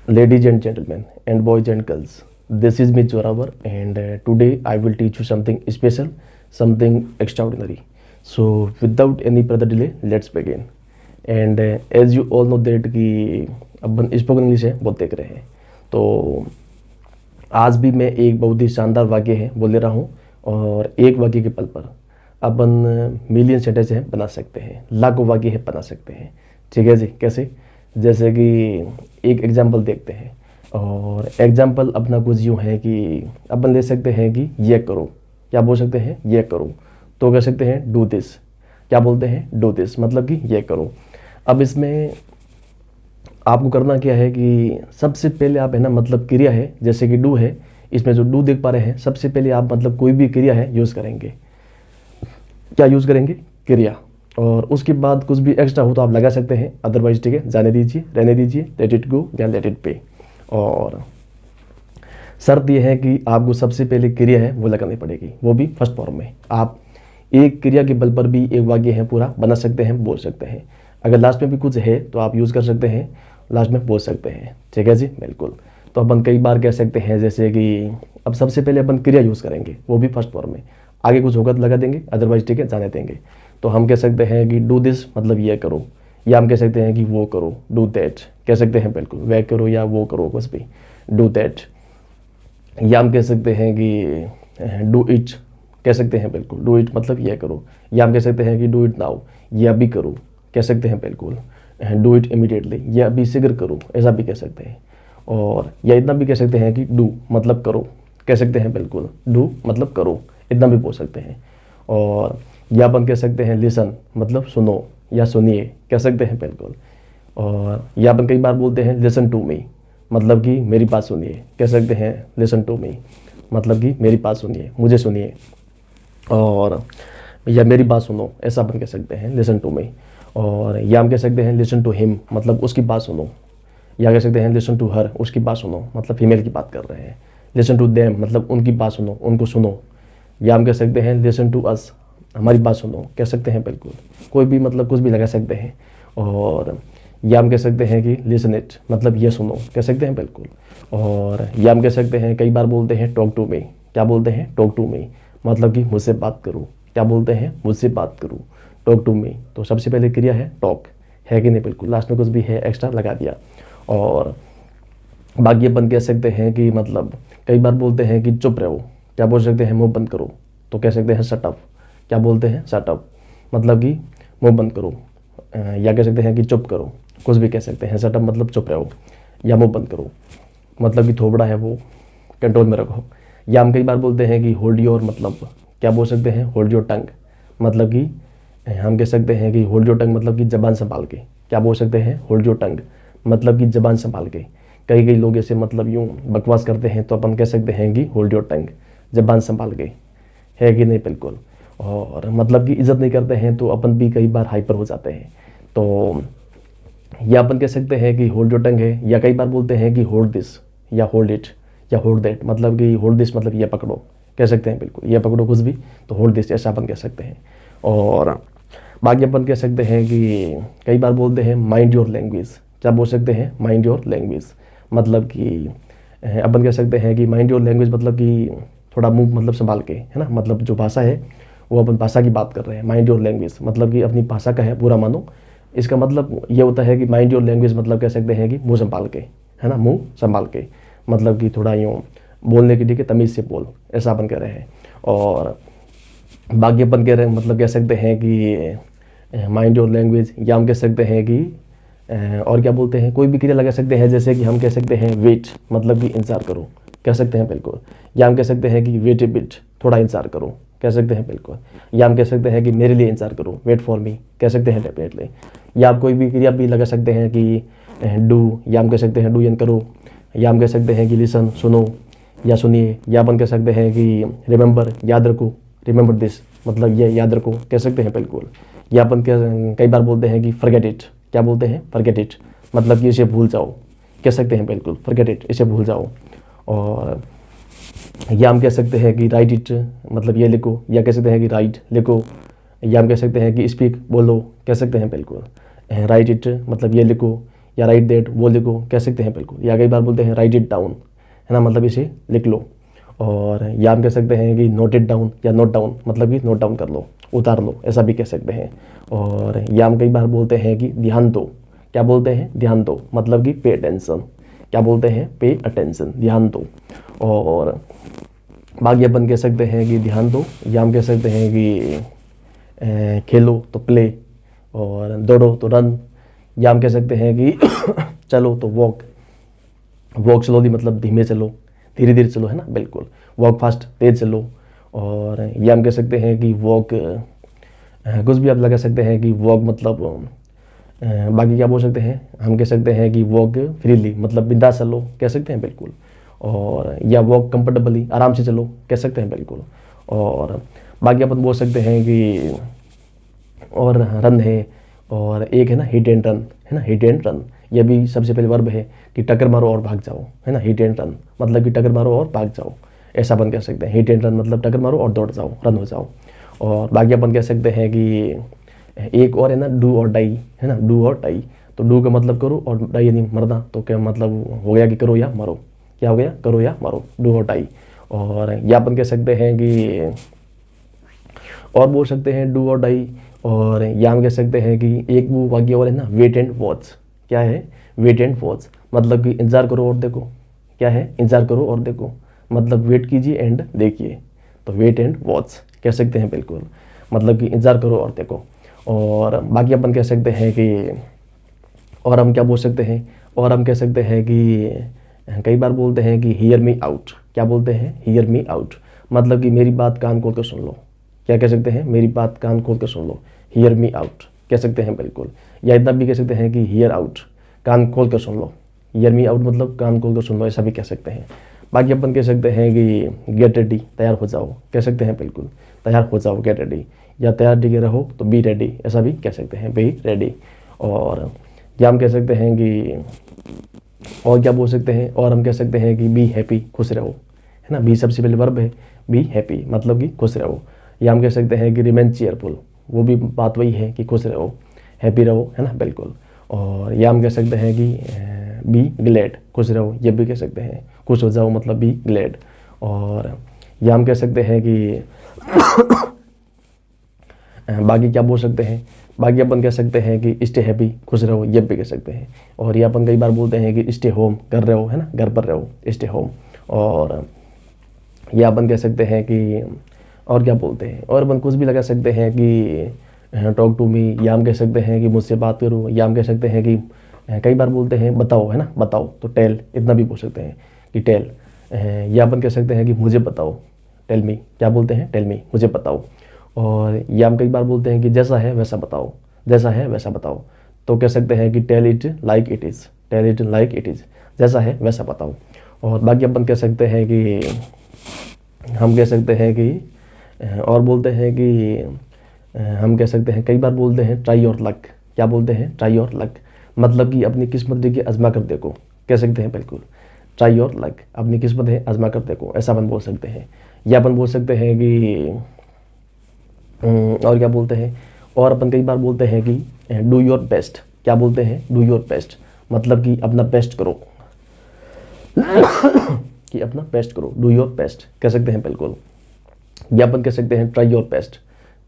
Ladies and gentlemen, and boys and girls, this is me Joravar, and today I will teach you something special, something extraordinary. So, without any further delay, let's begin. And as you all know that कि अपन spoken English है बहुत देख रहे हैं, तो आज भी मैं एक बहुत ही शानदार वाक्य है बोल ले रहा हूँ, और एक वाक्य के पल पर अपन मिलियन सेंटेंस है बना सकते हैं, लाखों वाक्य है बना सकते हैं। ठीक है जी, कैसे? जैसे कि एक एग्जांपल देखते हैं, और एग्जांपल अपना कुछ यूँ है कि अपन ले सकते हैं कि ये करो, क्या बोल सकते हैं? ये करो। तो कह सकते हैं डू दिस, क्या बोलते हैं? डू दिस, मतलब कि ये करो। अब इसमें आपको करना क्या है कि सबसे पहले आप है ना, मतलब क्रिया है जैसे कि डू है, इसमें जो डू देख पा रहे हैं, सबसे पहले आप मतलब कोई भी क्रिया है यूज़ करेंगे। क्या यूज़ करेंगे? क्रिया। और उसके बाद कुछ भी एक्स्ट्रा हो तो आप लगा सकते हैं, अदरवाइज ठीक है, जाने दीजिए, रहने दीजिए, लेट इट गो या लेट इट पे। और शर्त यह है कि आपको सबसे पहले क्रिया है वो लगानी पड़ेगी, वो भी फर्स्ट फॉर्म में। आप एक क्रिया के बल पर भी एक वाक्य है पूरा बना सकते हैं, बोल सकते हैं। अगर लास्ट में भी कुछ है तो आप यूज़ कर सकते हैं, लास्ट में बोल सकते हैं। ठीक है जी, बिल्कुल। तो अपन कई बार कह सकते हैं जैसे कि अब सबसे पहले अपन क्रिया यूज़ करेंगे, वो भी फर्स्ट फॉर्म में। आगे कुछ होगा तो लगा देंगे, अदरवाइज ठीक है, जाने देंगे। तो हम कह सकते हैं कि डू दिस, मतलब ये करो, या हम कह सकते हैं कि वो करो, डू दैट कह सकते हैं, बिल्कुल, वह करो या वो करो, कुछ भी, डू दैट। या हम कह सकते हैं कि डू इट, कह सकते हैं, बिल्कुल, डू इट मतलब ये करो। या हम कह सकते हैं कि डू इट नाउ, ये अभी करो, कह सकते हैं, बिल्कुल, डू इट इमीडिएटली, ये अभी शीघ्र करो, ऐसा भी कह सकते हैं। और या इतना भी कह सकते हैं कि डू मतलब करो, कह सकते हैं, बिल्कुल, डू मतलब करो, इतना भी बोल सकते हैं। और या अपन कह सकते हैं लिसन, मतलब सुनो या सुनिए, कह सकते हैं, बिल्कुल। और या अपन कई बार बोलते हैं लिसन टू मी, मतलब कि मेरी बात सुनिए, कह सकते हैं लिसन टू मी, मतलब कि मेरी बात सुनिए, मुझे सुनिए। और या मेरी बात सुनो, ऐसा अपन कह सकते हैं, लिसन टू मी। और या हम कह सकते हैं लिसन टू हिम, मतलब उसकी बात सुनो। या कह सकते हैं लिसन टू हर, उसकी बात सुनो, मतलब फीमेल की बात कर रहे हैं। लिसन टू देम, मतलब उनकी बात सुनो, उनको सुनो। या हम कह सकते हैं लिसन टू अस, हमारी बात सुनो, कह सकते हैं, बिल्कुल, कोई भी मतलब कुछ भी लगा सकते हैं। और या हम कह सकते हैं कि लिसन इट, मतलब ये सुनो, कह सकते हैं, बिल्कुल। और या हम कह सकते हैं, कई बार बोलते हैं टॉक टू मी, क्या बोलते हैं? टॉक टू मी, मतलब कि मुझसे बात करो, क्या बोलते हैं? मुझसे बात करो, टॉक टू मी। तो सबसे पहले क्रिया है टॉक, है कि नहीं? बिल्कुल, लास्ट में कुछ भी है एक्स्ट्रा लगा दिया। और बाकी अपन कह सकते हैं कि मतलब कई बार बोलते हैं कि चुप रहो, क्या बोल सकते हैं? मुंह बंद करो, तो कह सकते हैं शट अप, क्या बोलते हैं? शट अप, मतलब कि मुंह बंद करो। या कह सकते हैं कि चुप करो, कुछ भी कह सकते हैं। शट अप मतलब चुप रहो, या मुंह बंद करो, मतलब कि थोबड़ा है वो कंट्रोल में रखो। या हम कई बार बोलते हैं कि होल्ड योर, मतलब क्या बोल सकते हैं? होल्ड योर टंग, मतलब कि हम कह सकते हैं कि होल्ड योर टंग, मतलब कि जबान संभाल के, क्या बोल सकते हैं? होल्ड योर टंग, मतलब कि जबान संभाल के। कई कई लोग ऐसे मतलब यूँ बकवास करते हैं, तो अपन कह सकते हैं कि होल्ड योर टंग, जबान संभाल के, है कि नहीं? बिल्कुल। और मतलब कि इज़्ज़त नहीं करते हैं तो अपन भी कई बार हाइपर हो जाते हैं। तो या अपन कह सकते हैं कि होल्ड योर टंग है। या कई बार बोलते हैं कि होल्ड दिस, या होल्ड इट, या होल्ड दैट, मतलब कि होल्ड दिस मतलब ये पकड़ो, कह सकते हैं, बिल्कुल, ये पकड़ो, कुछ भी, तो होल्ड दिस, ऐसा अपन कह सकते हैं। और बाकी अपन कह सकते हैं कि कई बार बोलते हैं माइंड योर लैंग्वेज, क्या बोल सकते हैं? माइंड योर लैंग्वेज, मतलब कि अपन कह सकते हैं कि माइंड योर लैंग्वेज, मतलब कि थोड़ा मुंह मतलब संभाल के, है ना, मतलब जो भाषा है वो अपन भाषा की बात कर रहे हैं। माइंड योर लैंग्वेज मतलब कि अपनी भाषा का है बुरा मानो, इसका मतलब ये होता है कि माइंड योर लैंग्वेज मतलब कह सकते हैं कि मुंह संभाल के, है ना, मुंह संभाल के, मतलब कि थोड़ा यूँ बोलने की, ठीक है, तमीज़ से बोल, ऐसा अपन कह रहे हैं। और बाकी अपन कह रहे हैं, मतलब कह सकते हैं कि माइंड योर लैंग्वेज। या हम कह सकते हैं कि और क्या बोलते हैं, कोई भी क्रिया लगा सकते हैं, जैसे कि हम कह सकते हैं वेट, मतलब कि इंतजार करो, कह सकते हैं, बिल्कुल। या हम कह सकते हैं कि वेट ए बिट, थोड़ा इंतजार करो, कह सकते हैं, बिल्कुल। या हम कह सकते हैं कि मेरे लिए इंतजार करो, वेट फॉर मी, कह सकते हैं, डेफिनेटली। या आप कोई भी क्रिया भी लगा सकते हैं कि डू, या हम कह सकते हैं डू एन करो। या हम कह सकते हैं कि लिसन, सुनो या सुनिए। या अपन कह सकते हैं कि रिमेंबर, याद रखो, रिमेंबर दिस, मतलब ये याद रखो, कह सकते हैं, बिल्कुल। या अपन कई बार बोलते हैं कि फॉरगेट इट, क्या बोलते हैं? फॉरगेट इट, मतलब कि इसे भूल जाओ, कह सकते हैं, बिल्कुल, फॉरगेट इट, इसे भूल जाओ। और या हम कह सकते हैं कि राइट इट, मतलब ये लिखो, या कह सकते हैं कि राइट लिखो। या हम कह सकते हैं कि स्पीक, बोलो, कह सकते हैं, बिल्कुल, राइट इट, मतलब ये लिखो। या राइट दैट वो लिखो, कह सकते हैं बिल्कुल। या कई बार बोलते हैं राइट इट डाउन, है ना, मतलब इसे लिख लो। और या हम कह सकते हैं कि नोट इट डाउन या नोट डाउन, मतलब कि नोट डाउन कर लो, उतार लो, ऐसा भी कह सकते हैं। और या हम कई बार बोलते हैं कि ध्यान दो, क्या बोलते हैं, ध्यान दो, मतलब कि पे अटेंशन, क्या बोलते हैं, पे अटेंशन, ध्यान दो। और बाकी अपन कह सकते हैं कि ध्यान दो, या हम कह सकते हैं कि खेलो तो प्ले, और दौड़ो तो रन, या हम कह सकते हैं कि चलो तो वॉक, वॉक स्लोली मतलब धीमे चलो, धीरे धीरे चलो, है ना, बिल्कुल। वॉक फास्ट, तेज चलो। और या हम कह सकते हैं कि वॉक, कुछ भी आप लगा सकते हैं कि वॉक मतलब बाकी क्या बोल सकते हैं, हम कह सकते हैं कि वॉक फ्रीली मतलब बिंदास चलो, कह सकते हैं बिल्कुल। और या वॉक कंफर्टेबली, आराम से चलो, कह सकते हैं बिल्कुल। और बाकी अपन बोल सकते हैं कि और रन है, और एक है ना हिट एंड रन, है ना, हिट एंड रन, यह भी सबसे पहले वर्ब है कि टक्कर मारो और भाग जाओ, है ना, हिट एंड रन मतलब कि टक्कर मारो और भाग जाओ, ऐसा अपन कह सकते हैं। हिट एंड रन मतलब टक्कर मारो और दौड़ जाओ, रन हो जाओ। और बाकी अपन कह सकते हैं कि एक और है ना डू और डाई, है ना, डू और डाई। तो डू का मतलब करो और डाई यानी मरना, तो क्या मतलब हो गया कि करो या मरो, क्या हो गया, करो या मरो, डू और डाई। और या अपन कह सकते हैं कि और बोल सकते हैं डू और डाई। और या हम कह सकते हैं कि एक वो वाक्य और है ना, वेट एंड वॉच, क्या है, वेट एंड वॉच, मतलब कि इंतजार करो और देखो, क्या है, इंतजार करो और देखो, मतलब वेट कीजिए एंड देखिए, तो वेट एंड वॉच कह सकते हैं बिल्कुल, मतलब कि इंतजार करो और देखो। और बाकी अपन कह सकते हैं कि और हम क्या बोल सकते हैं, और हम कह सकते हैं कि कई बार बोलते हैं कि हियर मी आउट, क्या बोलते हैं, हियर मी आउट, मतलब कि मेरी बात कान खोल कर सुन लो, क्या कह सकते हैं, मेरी बात कान खोल कर सुन लो, हियर मी आउट कह सकते हैं बिल्कुल। या इतना भी कह सकते हैं कि हियर आउट, कान खोल कर सुन लो, हियर मी आउट मतलब कान खोल कर सुन लो, ऐसा भी कह सकते हैं। बाकी अपन कह सकते हैं कि गेट रेडी, तैयार हो जाओ, कह सकते हैं बिल्कुल, तैयार हो जाओ, गेट रेडी। या तैयार टिके रहो तो बी रेडी, ऐसा भी कह सकते हैं, बी रेडी। और या हम कह सकते हैं कि और क्या बोल सकते हैं, और हम कह सकते हैं कि बी हैप्पी, खुश रहो, है ना, बी सबसे पहले वर्ब है, बी हैप्पी मतलब कि खुश रहो। या हम कह सकते हैं कि रिमेन चेयरफुल, वो भी बात वही है कि खुश रहो, हैप्पी रहो, है ना, बिल्कुल। और या हम कह सकते हैं कि बी ग्लैड, खुश रहो, ये भी कह सकते हैं, खुश हो जाओ मतलब बी ग्लैड। और या हम कह सकते हैं कि बाकी क्या बोल सकते हैं, बाकी अपन कह सकते हैं कि स्टे हैप्पी, खुश रहो, ये भी कह सकते हैं। और ये अपन कई बार बोलते हैं कि स्टे होम, घर रहो, है ना, घर पर रहो, स्टे होम। और या अपन कह सकते हैं कि और क्या बोलते हैं, और अपन कुछ भी लगा सकते हैं कि टॉक टू मी, या हम कह सकते हैं कि मुझसे बात करो, या हम कह सकते हैं कि कई बार बोलते हैं बताओ, है ना, बताओ, तो टेल, इतना भी बोल सकते हैं कि टेल। या अपन कह सकते हैं कि मुझे बताओ, टेल मी, क्या बोलते हैं, टेल मी, मुझे बताओ। और या हम कई बार बोलते हैं कि जैसा है वैसा बताओ, जैसा है वैसा बताओ, तो कह सकते हैं कि tell it like it is, tell it like it is, जैसा है वैसा बताओ। और बाकी अपन कह सकते हैं कि हम कह सकते हैं कि और बोलते हैं कि हम कह सकते हैं, कई बार बोलते हैं ट्राई योर लक, क्या बोलते हैं, ट्राई योर लक, मतलब कि अपनी किस्मत देखिए, आजमा कर देखो, कह सकते हैं बिल्कुल, ट्राई योर लक, अपनी किस्मत है आजमा कर देखो, ऐसा अपन बोल सकते हैं। या अपन बोल सकते हैं कि और क्या बोलते हैं, और अपन कई बार बोलते हैं कि डू योर बेस्ट, क्या बोलते हैं, डू योर बेस्ट, मतलब कि अपना बेस्ट करो कि अपना बेस्ट करो, डू योर बेस्ट कह सकते हैं बिल्कुल। या अपन कह सकते हैं try your best,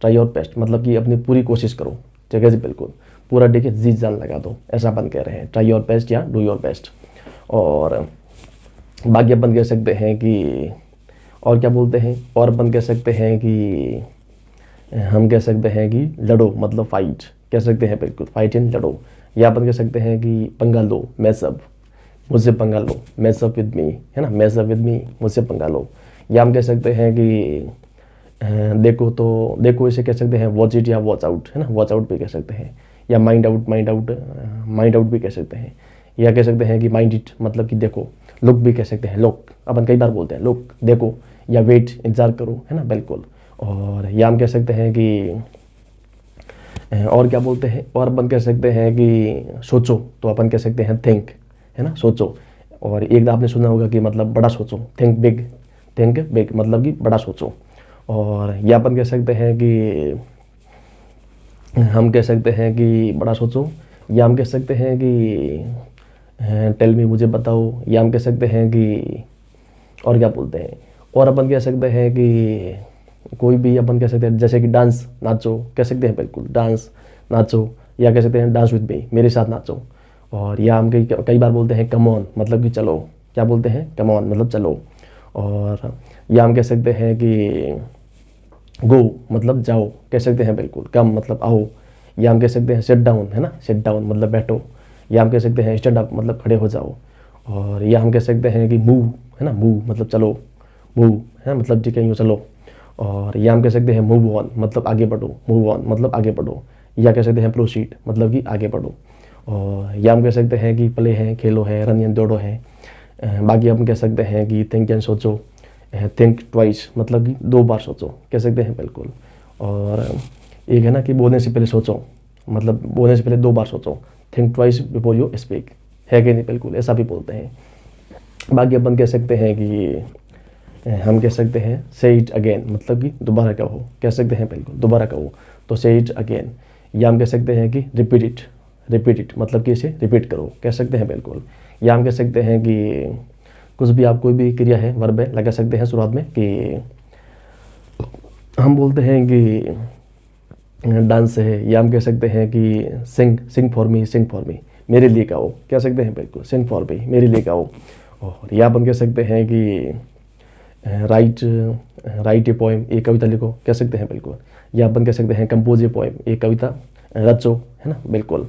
try your best मतलब कि अपनी पूरी कोशिश करो, जगह से बिल्कुल पूरा देखिए जी जान लगा दो, ऐसा अपन कह रहे हैं, ट्राई योर बेस्ट या डू योर बेस्ट। और बाकी अपन कह सकते हैं कि और क्या बोलते हैं, और अपन कह सकते हैं कि हम कह सकते हैं कि लड़ो मतलब फाइट, कह सकते हैं बिल्कुल, फाइट इन लड़ो। या अपन कह सकते हैं कि पंगा लो, मैसअप, मुझसे पंगा लो, मैसअप विद मी, है ना, मैसअप विद मी, मुझसे पंगा लो। या हम कह सकते हैं कि देखो तो देखो, इसे कह सकते हैं वॉच इट या वॉच आउट, है ना, वॉच आउट भी कह सकते हैं। या mind out, mind out, mind out भी कह सकते हैं। या कह सकते हैं कि माइंड इट मतलब कि देखो, लुक भी कह सकते हैं, लुक अपन कई बार बोलते हैं, लुक देखो। या वेट, इंतजार करो, है ना, बिल्कुल। और या हम कह सकते हैं कि और क्या बोलते हैं, और अपन कह सकते हैं कि सोचो, तो अपन कह सकते हैं थिंक, है ना, सोचो। और एक आपने सुना होगा कि मतलब बड़ा सोचो, थिंक बिग, थिंक बिग मतलब कि बड़ा सोचो। और या अपन कह सकते हैं कि हम कह सकते हैं कि बड़ा सोचो, या हम कह सकते हैं कि टेल मी, मुझे बताओ, या हम कह सकते हैं कि और क्या बोलते हैं, और अपन कह सकते हैं कि कोई भी अपन कह सकते हैं जैसे कि डांस, नाचो, कह सकते हैं बिल्कुल डांस, नाचो, या कह सकते हैं डांस विद मी, मेरे साथ नाचो। और या हम कई बार बोलते हैं कम ऑन, मतलब कि चलो, क्या बोलते हैं, कम ऑन मतलब चलो। और या हम कह सकते हैं कि गो मतलब जाओ, कह सकते हैं बिल्कुल, कम मतलब आओ। या हम कह सकते हैं सिट डाउन, है ना, सिट डाउन मतलब बैठो। या हम कह सकते हैं स्टैंड अप मतलब खड़े हो जाओ। और या हम कह सकते हैं कि मूव, है ना, मूव मतलब चलो, मूव है मतलब ठीक है यूँ चलो। और या हम कह सकते हैं मूव ऑन मतलब आगे बढ़ो, मूव ऑन मतलब आगे बढ़ो। या कह सकते हैं प्रोसीड मतलब कि आगे बढ़ो। और या हम कह सकते हैं कि प्ले है, खेलो है, रन या दौड़ो है। बाकी हम कह सकते हैं कि थिंक एंड सोचो, थिंक ट्वाइस मतलब कि 2 बार सोचो, कह सकते हैं बिल्कुल। और एक है ना कि बोलने से पहले सोचो, मतलब बोलने से पहले 2 बार सोचो, think twice before you speak, है कि नहीं, बिल्कुल ऐसा भी बोलते हैं। बाकी अपन कह सकते हैं कि हम कह सकते हैं से इट अगेन मतलब कि दोबारा कहो, कह सकते हैं बिल्कुल दोबारा कहो, तो से इट अगेन। या हम कह सकते हैं कि रिपीट इट मतलब कि इसे रिपीट करो, कह सकते हैं बिल्कुल। या हम कह सकते हैं कि कुछ भी, आप कोई भी क्रिया है, वर्ब है, लगा सकते हैं शुरुआत में कि हम बोलते हैं कि डांस है। या हम कह सकते हैं कि सिंग फॉर मी, मेरे लिए गाओ, कह सकते हैं बिल्कुल, सिंग फॉर मी, मेरे लिए गाओ। और या अपन कह सकते हैं कि राइट ए पोएम, एक कविता लिखो, कह सकते हैं बिल्कुल। या अपन कह सकते हैं कंपोज ए पोएम, एक कविता रचो, है ना, बिल्कुल।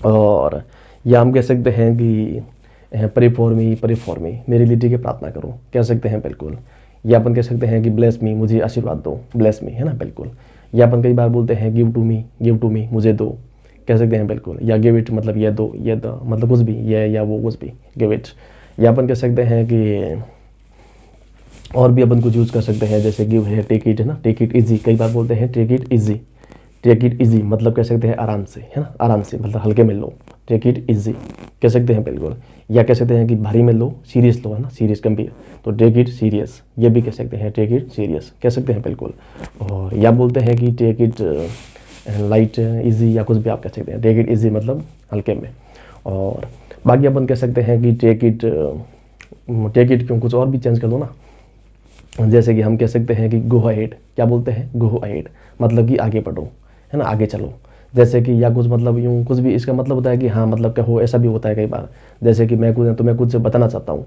और या हम कह सकते हैं कि प्रे फॉर मी, मेरे लिए ठीक है प्रार्थना करो, कह सकते हैं बिल्कुल। या अपन कह सकते हैं कि ब्लेस मी, मुझे आशीर्वाद दो, ब्लेस मी, है ना, बिल्कुल। या अपन कई बार बोलते हैं गिव टू मी, मुझे दो, कह सकते हैं बिल्कुल। या गिव इट मतलब ये दो, ये दो मतलब कुछ भी, ये या वो कुछ भी, गिव इट। या अपन कह सकते हैं कि और भी अपन कुछ यूज़ कर सकते हैं, जैसे गिव है, टेक इट, है ना, टेक इट ईजी, कई बार बोलते हैं टेक इट ईजी मतलब कह सकते हैं आराम से, है ना, आराम से मतलब हल्के में लो, टेक इट ईजी, कह सकते हैं बिल्कुल। या कह सकते हैं कि भारी में लो, सीरियस लो, है ना, सीरियस गंभीर, तो टेक इट सीरियस, ये भी कह सकते हैं टेक इट सीरियस, कह सकते हैं बिल्कुल। और या बोलते हैं कि टेक इट लाइट इजी, या कुछ भी आप कह सकते हैं, टेक इट इजी मतलब हल्के में। और बाकी अपन कह सकते हैं कि टेक इट क्यों, कुछ और भी चेंज कर दो ना, जैसे कि हम कह सकते हैं कि गो अहेड, क्या बोलते हैं, गो अहेड मतलब कि आगे बढ़ो, है ना, आगे चलो। जैसे कि या कुछ मतलब यूँ कुछ भी, इसका मतलब होता है कि हाँ मतलब कहो, ऐसा भी होता है कई बार। जैसे कि मैं तुम्हें कुछ बताना चाहता हूँ,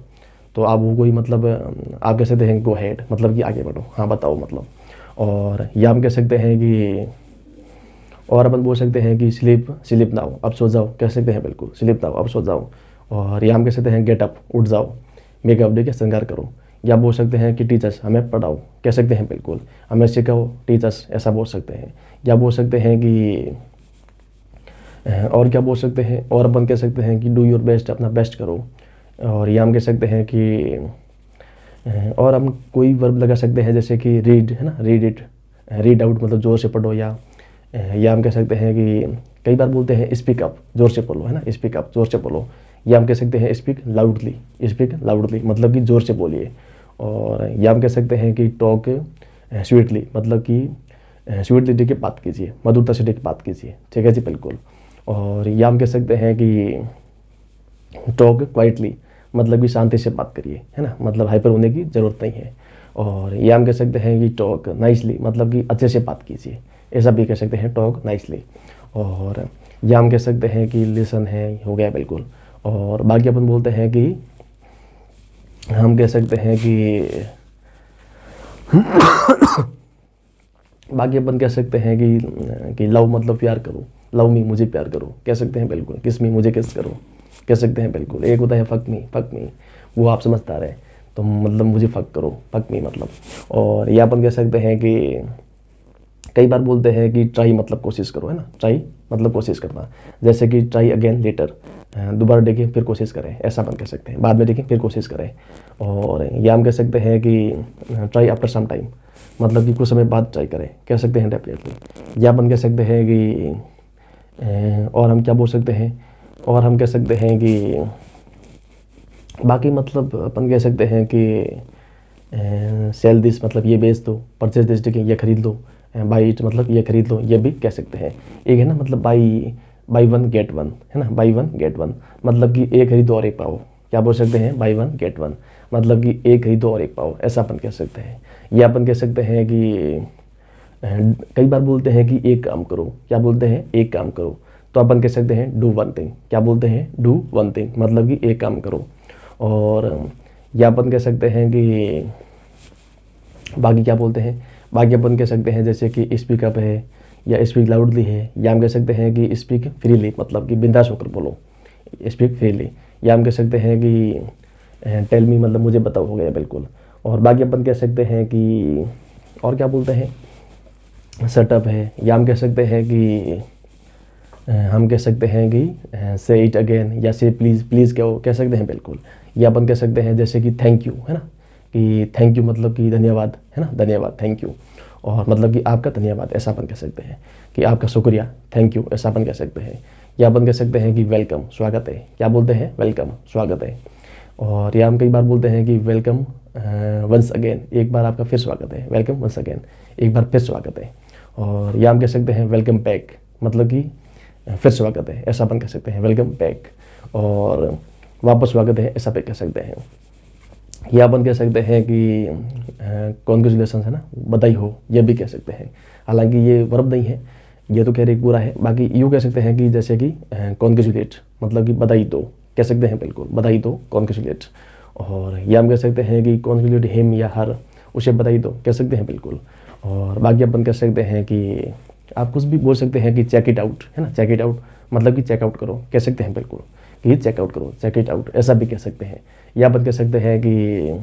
तो आप वो कोई मतलब आप कह सकते हैं गो अहेड मतलब कि आगे बढ़ो, हाँ बताओ मतलब। और या हम कह सकते हैं कि, और अपन बोल सकते हैं कि स्लीप नाउ, अब सो जाओ, कह सकते हैं बिल्कुल, स्लीप नाउ अब सो जाओ। और या हम कह सकते हैं गेट अप, उठ जाओ, मेकअप डे के श्रृंगार करो। या बोल सकते हैं कि टीचर्स, हमें पढ़ाओ, कह सकते हैं बिल्कुल, हमें सिखाओ टीचर्स, ऐसा बोल सकते हैं। या बोल सकते हैं कि और क्या बोल सकते हैं, और अपन कह सकते हैं कि डू योर बेस्ट, अपना बेस्ट करो। और या हम कह सकते हैं कि और हम कोई वर्ब लगा सकते हैं, जैसे कि रीड, है ना, रीड आउट मतलब ज़ोर से पढ़ो। या हम कह सकते हैं कि कई बार बोलते हैं स्पीक अप, ज़ोर से बोलो, है ना, स्पीक अप ज़ोर से बोलो। या हम कह सकते हैं स्पीक लाउडली मतलब कि ज़ोर से बोलिए। और या हम कह सकते हैं कि टॉक स्वीटली मतलब कि स्वीटली टेक के बात कीजिए, मधुरता से टेक बात कीजिए, ठीक है जी, बिल्कुल। और या हम कह सकते हैं कि टॉक क्वाइटली मतलब कि शांति से बात करिए, है ना, मतलब हाइपर होने की ज़रूरत नहीं है। और या हम कह सकते हैं कि टॉक नाइसली मतलब कि अच्छे से बात कीजिए, ऐसा भी कह सकते हैं, टॉक नाइसली। और या हम कह सकते हैं कि लिसन है, हो गया बिल्कुल। और बाकी अपन बोलते हैं कि हम कह सकते हैं बाकी अपन कह सकते हैं कि लव मतलब प्यार करो, लव मी मुझे प्यार करो, कह सकते हैं बिल्कुल। किस मी मुझे किस करो, कह सकते हैं बिल्कुल। एक होता है फक मी, वो आप समझदार है, तो मतलब मुझे फक करो, फक मी मतलब। और या अपन कह सकते हैं कि कई बार बोलते हैं कि ट्राई मतलब कोशिश करो, है ना, ट्राई मतलब कोशिश करना। जैसे कि ट्राई अगेन लेटर, दोबारा देखें फिर कोशिश करें, ऐसा अपन कह सकते हैं, बाद में देखें फिर कोशिश करें। और या हम कह सकते हैं कि ट्राई आफ्टर सम टाइम मतलब कि कुछ समय बाद ट्राई करें, कह सकते हैं डेफिनेटली। या अपन कह सकते हैं कि और हम क्या बोल सकते हैं, और हम कह सकते हैं कि बाकी मतलब अपन कह सकते हैं कि सेल दिस मतलब ये बेच दो, परचेज दिस, ठीक है, ये खरीद लो, बाई इट मतलब ये खरीद लो, ये भी कह सकते हैं। एक है ना मतलब by by one get one, है ना, बाई वन गेट वन, मतलब कि एक खरीदो और एक पाओ। क्या बोल सकते हैं, बाई वन गेट वन, मतलब कि एक खरीदो और एक पाओ, ऐसा अपन कह सकते हैं। या अपन कह सकते हैं कि कई बार बोलते हैं कि एक काम करो, क्या बोलते हैं, एक काम करो, तो अपन कह सकते हैं डू वन थिंग। क्या बोलते हैं, डू वन थिंग, मतलब कि एक काम करो। और या अपन कह सकते हैं कि बाकी क्या बोलते हैं, बाकी अपन कह सकते हैं जैसे कि स्पीक अप है या स्पीक लाउडली है, या हम कह सकते हैं कि स्पीक फ्रीली, मतलब कि बिंदास होकर बोलो, स्पीक फ्रीली। या हम कह सकते हैं कि टेल मी, मतलब मुझे बताओ, हो गया बिल्कुल। और बाकी अपन कह सकते हैं कि और क्या बोलते हैं, सेटअप है, या हम कह सकते हैं कि से इट अगेन, या से प्लीज़, प्लीज़ क्या कह सकते हैं बिल्कुल। या अपन कह सकते हैं जैसे कि थैंक यू, है ना, कि थैंक यू मतलब कि धन्यवाद, है ना, धन्यवाद, थैंक यू। और मतलब कि आपका धन्यवाद, ऐसा अपन कह सकते हैं कि आपका शुक्रिया, थैंक यू, ऐसा अपन कह सकते हैं। या अपन कह सकते हैं कि वेलकम, स्वागत है। क्या बोलते हैं, वेलकम, स्वागत है। और या हम कई बार बोलते हैं कि वेलकम वंस अगेन, एक बार आपका फिर स्वागत है, वेलकम वंस अगेन, एक बार फिर स्वागत है। और या हम कह सकते हैं वेलकम बैक, मतलब कि फिर स्वागत है, ऐसा अपन कह सकते हैं, वेलकम बैक। और वापस स्वागत है, ऐसा पे कह सकते हैं। या अपन कह सकते हैं कि कॉन्ग्रेचुलेसन, है ना, बधाई हो, ये भी कह सकते हैं। हालांकि ये वर्ब नहीं है, ये तो खैर एक पूरा है। बाकी यूँ कह सकते हैं कि जैसे कि कॉन्ग्रेचुलेट, मतलब कि बधाई दो, कह सकते हैं बिल्कुल, बधाई दो, कॉन्ग्रेचुलेट। और या हम कह सकते हैं कि कॉन्ग्रेचुलेट हिम या हर, उसे बधाई दो, कह सकते हैं बिल्कुल। और बाकी अपन कह सकते हैं कि आप कुछ भी बोल सकते हैं कि चेक इट आउट, है ना, चेक इट आउट, मतलब कि चेकआउट करो, कह सकते हैं बिल्कुल कि चेकआउट करो, चेक इट आउट, ऐसा भी कह सकते हैं। या अपन कह सकते हैं कि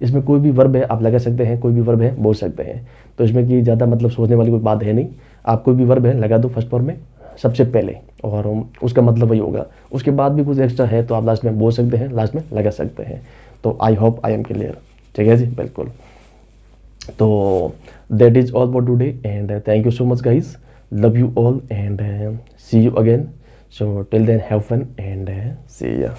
इसमें कोई भी वर्ब है आप लगा सकते हैं, कोई भी वर्ब है बोल सकते हैं। तो इसमें कि ज़्यादा मतलब सोचने वाली कोई बात है नहीं, आप कोई भी वर्ब है लगा दो फर्स्ट फॉर्म में सबसे पहले, और उसका मतलब वही होगा। उसके बाद भी कुछ एक्स्ट्रा है तो आप लास्ट में बोल सकते हैं, लास्ट में लगा सकते हैं। तो I hope I am clear, ठीक है जी, बिल्कुल। तो that is all for today and thank you so much guys, love you all and see you again. So till then have fun and see या।